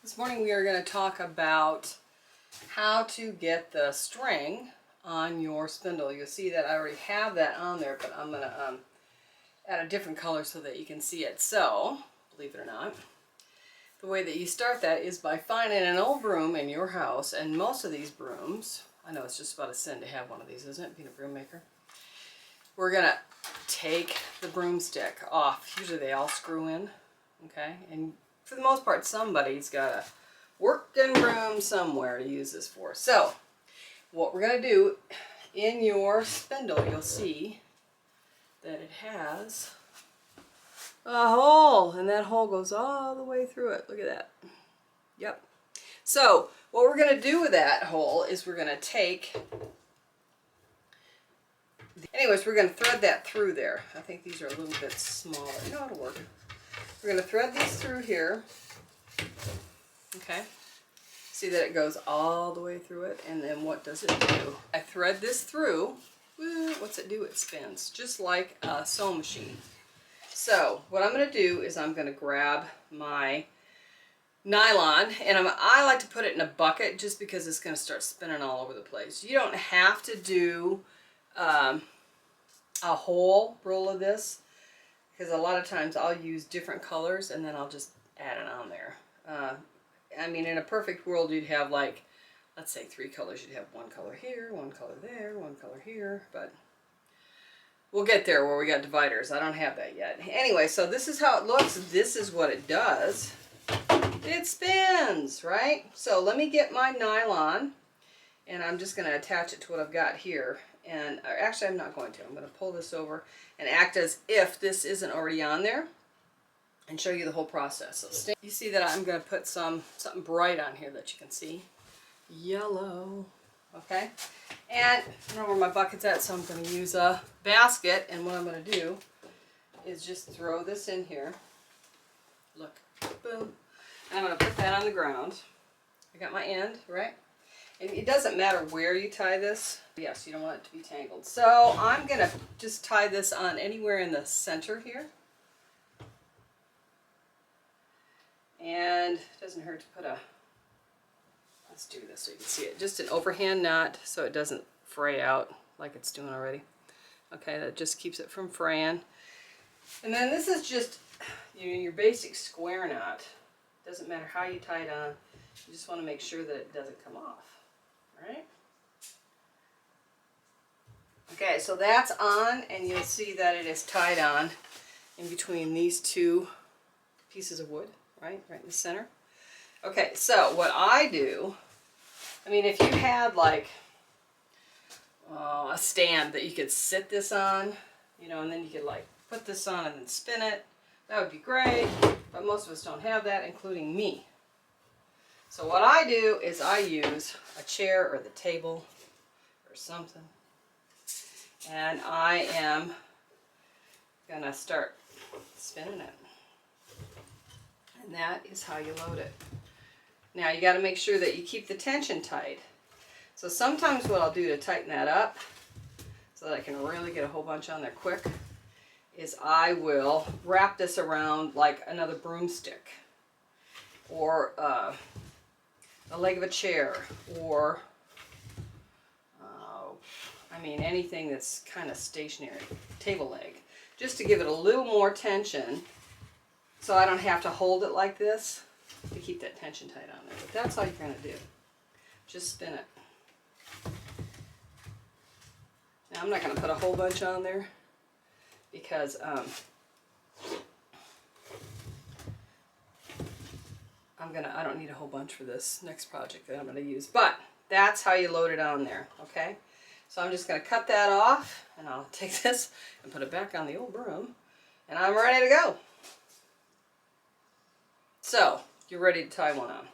This morning we are going to talk about how to get the string on your spindle. You'll see that I already have that on there, but I'm going to add a different color so that you can see it. So, believe it or not, the way that you start that is by finding an old broom in your house, and most of these brooms, I know it's just about a sin to have one of these, isn't it, being a broom maker? We're going to take the broomstick off. Usually they all screw in, okay? And for the most part, somebody's got a working broom somewhere to use this for. So, what we're going to do, in your spindle, you'll see that it has a hole, and that hole goes all the way through it. Look at that. Yep. So, what we're going to do with that hole is we're going to take... Anyways, we're going to thread that through there. I think these are a little bit smaller. No, it'll work. We're going to thread these through here. Okay. See that it goes all the way through it. And then what does it do? I thread this through. What's it do? It spins. Just like a sewing machine. So what I'm going to do is I'm going to grab my nylon. And I like to put it in a bucket just because it's going to start spinning all over the place. You don't have to do a whole roll of this, because a lot of times I'll use different colors and then I'll just add it on there. I mean, in a perfect world you'd have, like, let's say 3 colors. You'd have one color here, one color there, one color here, but we'll get there where we got dividers. I don't have that yet. Anyway, so this is how it looks. This is what it does. It spins, right? So let me get my nylon, and I'm just going to attach it to what I've got here. And actually, I'm not going to. I'm going to pull this over and act as if this isn't already on there and show you the whole process. So you see that I'm going to put something bright on here that you can see. Yellow. Okay. And I don't know where my bucket's at, so I'm going to use a basket. And what I'm going to do is just throw this in here. Look. Boom. And I'm going to put that on the ground. I got my end, right? It doesn't matter where you tie this. Yes, you don't want it to be tangled. So I'm going to just tie this on anywhere in the center here. And it doesn't hurt to put a, let's do this so you can see it, just an overhand knot so it doesn't fray out like it's doing already. Okay, that just keeps it from fraying. And then this is just your basic square knot. Doesn't matter how you tie it on. You just want to make sure that it doesn't come off. Right? Okay, so that's on, and you'll see that it is tied on in between these two pieces of wood, right in the center. Okay, so what I do, I mean, if you had like a stand that you could sit this on, you know, and then you could like put this on and then spin it, that would be great, but most of us don't have that, including me. So what I do is I use a chair or the table or something, and I am going to start spinning it. And that is how you load it. Now you got to make sure that you keep the tension tight. So sometimes what I'll do to tighten that up so that I can really get a whole bunch on there quick is I will wrap this around like another broomstick, or the leg of a chair, or I mean anything that's kind of stationary, table leg, just to give it a little more tension so I don't have to hold it like this to keep that tension tight on there. But that's all you're going to do. Just spin it. Now I'm not going to put a whole bunch on there because I don't need a whole bunch for this next project that I'm going to use, but that's how you load it on there, okay? So I'm just going to cut that off, and I'll take this and put it back on the old broom, and I'm ready to go. So, you're ready to tie one on.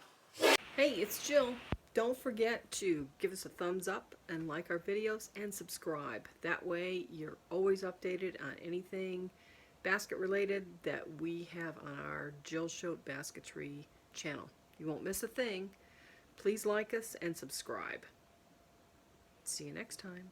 Hey, it's Jill. Don't forget to give us a thumbs up and like our videos and subscribe. That way you're always updated on anything basket related that we have on our Jill Choate Basketry channel. You won't miss a thing. Please like us and subscribe. See you next time.